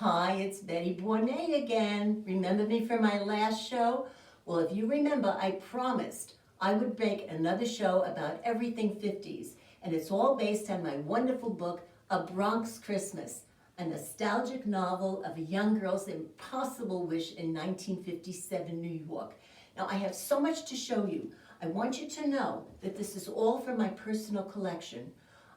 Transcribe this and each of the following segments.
Hi, it's Bettie Bornay again. Remember me from my last show? Well, if you remember, I promised I would make another show about everything 50s, and it's all based on my wonderful book, A Bronx Christmas, a nostalgic novel of a young girl's impossible wish in 1957 New York. Now, I have so much to show you. I want you to know that this is all from my personal collection.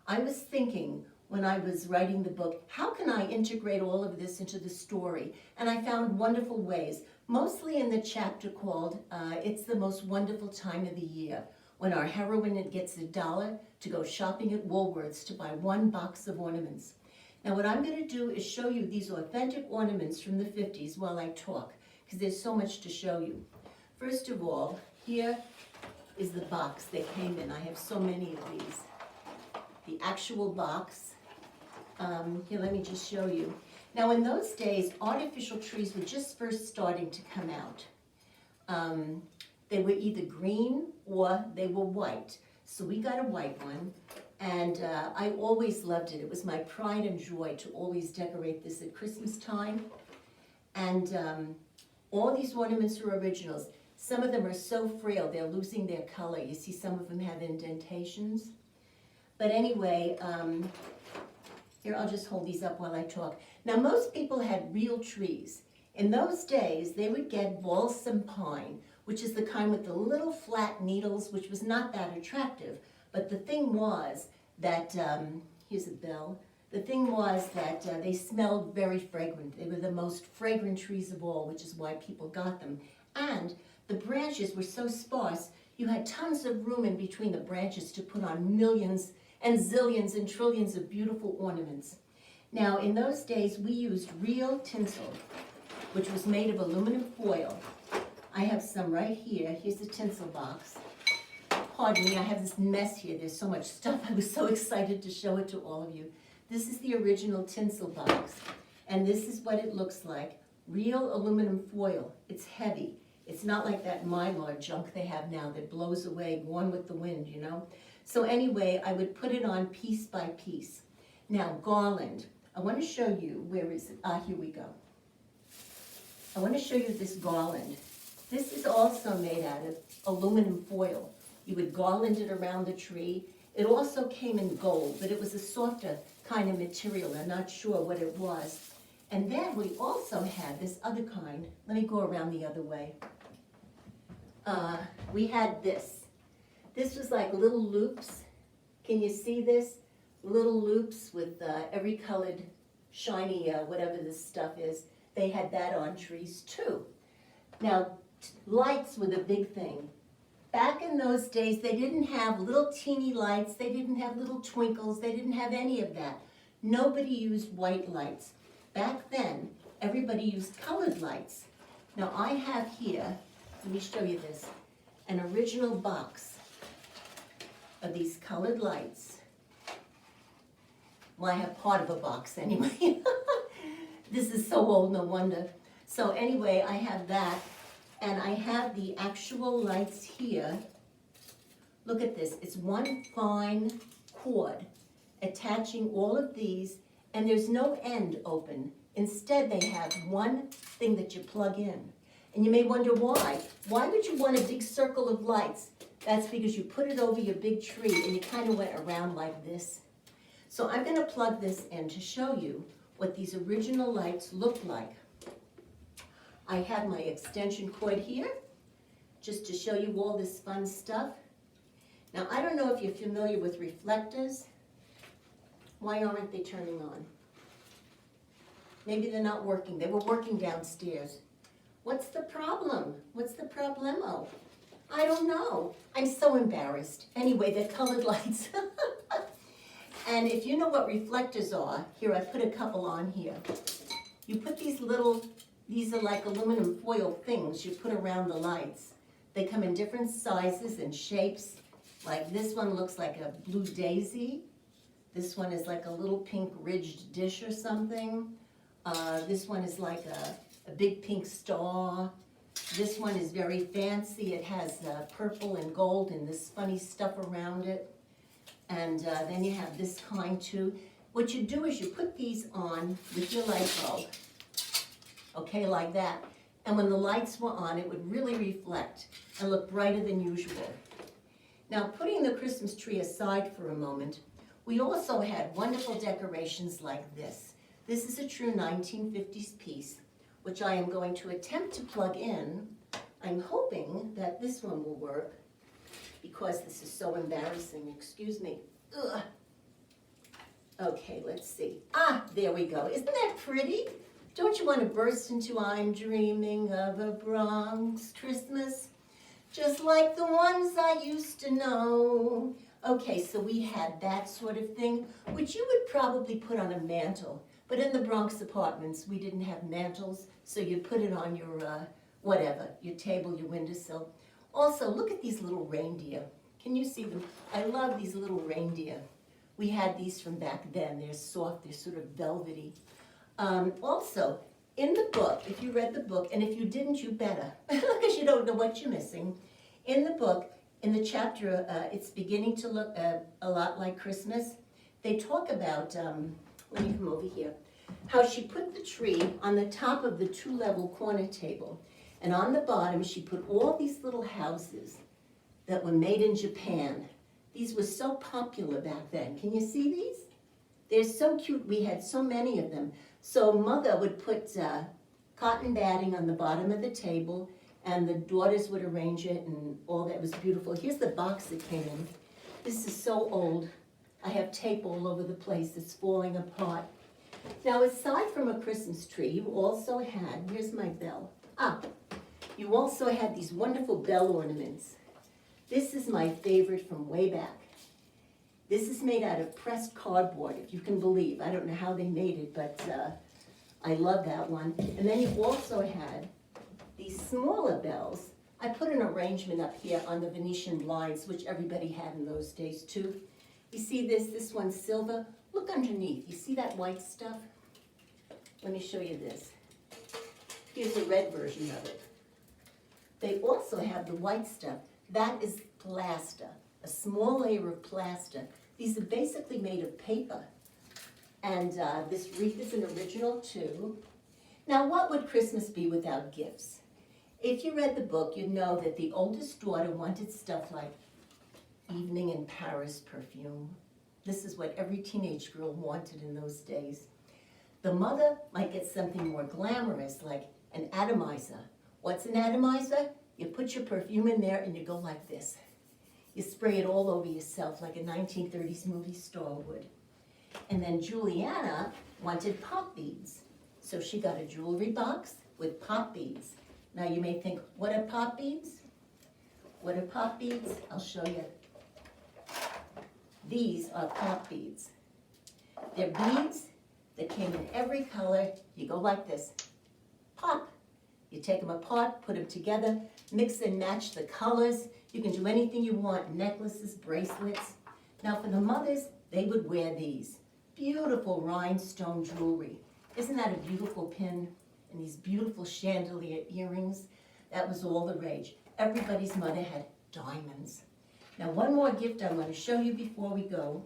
I was thinking, when I was writing the book, how can I integrate all of this into the story? And I found wonderful ways, mostly in the chapter called It's the Most Wonderful Time of the Year, when our heroine gets $1 to go shopping at Woolworths to buy one box of ornaments. Now what I'm going to do is show you these authentic ornaments from the 50s while I talk, because there's so much to show you. First of all, here is the box they came in. I have so many of these. The actual box. Here, let me just show you. Now, in those days, artificial trees were just first starting to come out. They were either green or they were white. So we got a white one, and I always loved it. It was my pride and joy to always decorate this at Christmas time. And all these ornaments are originals. Some of them are so frail, they're losing their color. You see some of them have indentations. But anyway, here, I'll just hold these up while I talk. Now, most people had real trees. In those days, they would get balsam pine, which is the kind with the little flat needles, which was not that attractive. But the thing was that, here's a bell. The thing was that they smelled very fragrant. They were the most fragrant trees of all, which is why people got them. And the branches were so sparse, you had tons of room in between the branches to put on millions and zillions and trillions of beautiful ornaments. Now, in those days, we used real tinsel, which was made of aluminum foil. I have some right here. Here's the tinsel box. Pardon me, I have this mess here. There's so much stuff. I was so excited to show it to all of you. This is the original tinsel box, and this is what it looks like. Real aluminum foil. It's heavy. It's not like that Mylar junk they have now that blows away, gone with the wind, you know? So anyway, I would put it on piece by piece. Now, garland. I want to show you, where is it? Here we go. I want to show you this garland. This is also made out of aluminum foil. You would garland it around the tree. It also came in gold, but it was a softer kind of material. I'm not sure what it was. And then we also had this other kind. Let me go around the other way. We had this. This was like little loops. Can you see this? Little loops with every colored shiny, whatever this stuff is. They had that on trees too. Now, lights were the big thing. Back in those days, they didn't have little teeny lights. They didn't have little twinkles. They didn't have any of that. Nobody used white lights. Back then, everybody used colored lights. Now, I have here, let me show you this, an original box of these colored lights. Well, I have part of a box anyway. This is so old, no wonder. So anyway, I have that, and I have the actual lights here. Look at this. It's one fine cord attaching all of these, and there's no end open. Instead, they have one thing that you plug in. And you may wonder why. Why would you want a big circle of lights? That's because you put it over your big tree and you kind of went around like this. So I'm going to plug this in to show you what these original lights look like. I have my extension cord here just to show you all this fun stuff. Now, I don't know if you're familiar with reflectors. Why aren't they turning on? Maybe they're not working. They were working downstairs. What's the problem? What's the problemo? I don't know. I'm so embarrassed. Anyway, they're colored lights. And if you know what reflectors are, here, I put a couple on here. You put these are like aluminum foil things you put around the lights. They come in different sizes and shapes. Like this one looks like a blue daisy. This one is like a little pink ridged dish or something. This one is like a big pink star. This one is very fancy. It has purple and gold and this funny stuff around it. And then you have this kind too. What you do is you put these on with your light bulb. okay, like that. And when the lights were on, it would really reflect and look brighter than usual. Now, putting the Christmas tree aside for a moment, we also had wonderful decorations like this. This is a true 1950s piece, which I am going to attempt to plug in. I'm hoping that this one will work, because this is so embarrassing. Excuse me. Ugh. Okay, let's see. Ah, there we go. Isn't that pretty? Don't you want to burst into I'm dreaming of a Bronx Christmas, just like the ones I used to know? Okay, so we had that sort of thing, which you would probably put on a mantle. But in the Bronx apartments, we didn't have mantles, so you'd put it on your, whatever, your table, your windowsill. Also, look at these little reindeer. Can you see them? I love these little reindeer. We had these from back then. They're soft, they're sort of velvety. Also, in the book, if you read the book, and if you didn't, you better, because you don't know what you're missing. In the book, in the chapter, it's beginning to look a lot like Christmas. They talk about, let me come over here, how she put the tree on the top of the 2-level corner table. And on the bottom, she put all these little houses that were made in Japan. These were so popular back then. Can you see these? They're so cute. We had so many of them. So Mother would put cotton batting on the bottom of the table, and the daughters would arrange it, and all that was beautiful. Here's the box that came in. This is so old. I have tape all over the place. It's falling apart. Now, aside from a Christmas tree, you also had, here's my bell. You also had these wonderful bell ornaments. This is my favorite from way back. This is made out of pressed cardboard, if you can believe. I don't know how they made it, but I love that one. And then you also had these smaller bells. I put an arrangement up here on the Venetian blinds, which everybody had in those days too. You see this one's silver. Look underneath, you see that white stuff? Let me show you this. Here's a red version of it. They also have the white stuff. That is plaster, a small layer of plaster. These are basically made of paper. And this wreath is an original too. Now, what would Christmas be without gifts? If you read the book, you'd know that the oldest daughter wanted stuff like Evening in Paris perfume. This is what every teenage girl wanted in those days. The mother might get something more glamorous, like an atomizer. What's an atomizer? You put your perfume in there and you go like this. You spray it all over yourself like a 1930s movie star would. And then Juliana wanted pop beads. So she got a jewelry box with pop beads. Now you may think, what are pop beads? What are pop beads? I'll show you. These are pop beads. They're beads that came in every color. You go like this, pop. You take them apart, put them together, mix and match the colors. You can do anything you want, necklaces, bracelets. Now for the mothers, they would wear these beautiful rhinestone jewelry. Isn't that a beautiful pin? And these beautiful chandelier earrings. That was all the rage. Everybody's mother had diamonds. Now one more gift I want to show you before we go.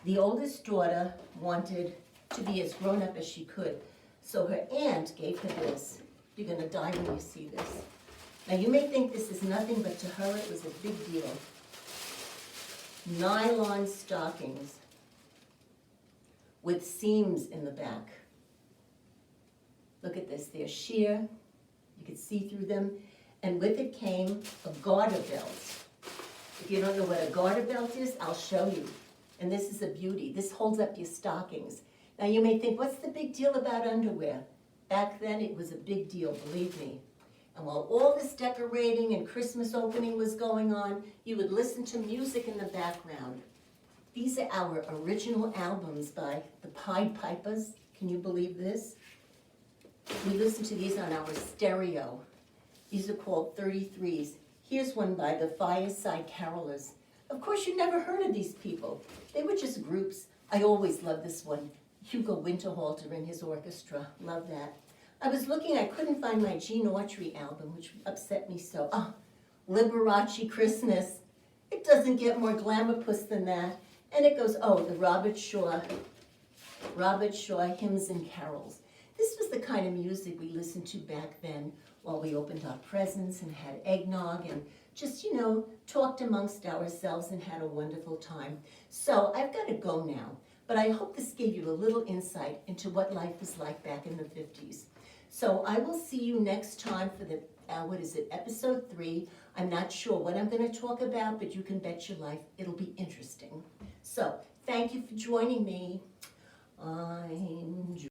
The oldest daughter wanted to be as grown up as she could. So her aunt gave her this. You're going to die when you see this. Now you may think this is nothing, but to her it was a big deal. Nylon stockings with seams in the back. Look at this, they're sheer. You could see through them. And with it came a garter belt. If you don't know what a garter belt is, I'll show you. And this is a beauty. This holds up your stockings. Now you may think, what's the big deal about underwear? Back then it was a big deal, believe me. And while all this decorating and Christmas opening was going on, you would listen to music in the background. These are our original albums by the Pied Pipers. Can you believe this? We listen to these on our stereo. These are called 33s. Here's one by the Fireside Carolers. Of course, you never heard of these people. They were just groups. I always loved this one. Hugo Winterhalter and his orchestra. Love that. I was looking, I couldn't find my Gene Autry album, which upset me so. Liberace Christmas. It doesn't get more glamour-puss than that. And it goes, the Robert Shaw Hymns and Carols. This was the kind of music we listened to back then while we opened our presents and had eggnog and just, talked amongst ourselves and had a wonderful time. So I've got to go now, but I hope this gave you a little insight into what life was like back in the 50s. So I will see you next time for the, episode 3. I'm not sure what I'm going to talk about, but you can bet your life it'll be interesting. So thank you for joining me. I'm